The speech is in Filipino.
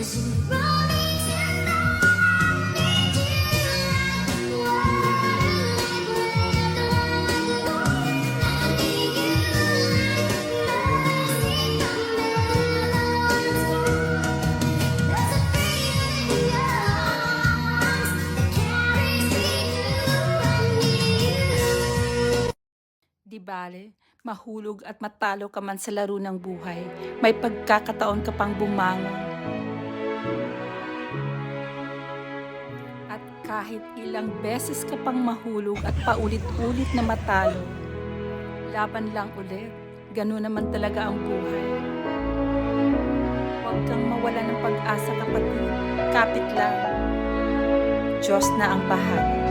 Di bale, mahulog at matalo ka man sa laro ng buhay, may pagkakataon ka pang bumangon. At kahit ilang beses ka pang mahulog at paulit-ulit na matalo, laban lang ulit, ganun naman talaga ang buhay. Huwag kang mawala ng pag-asa kapatid, kapit lang. Diyos na ang bahala.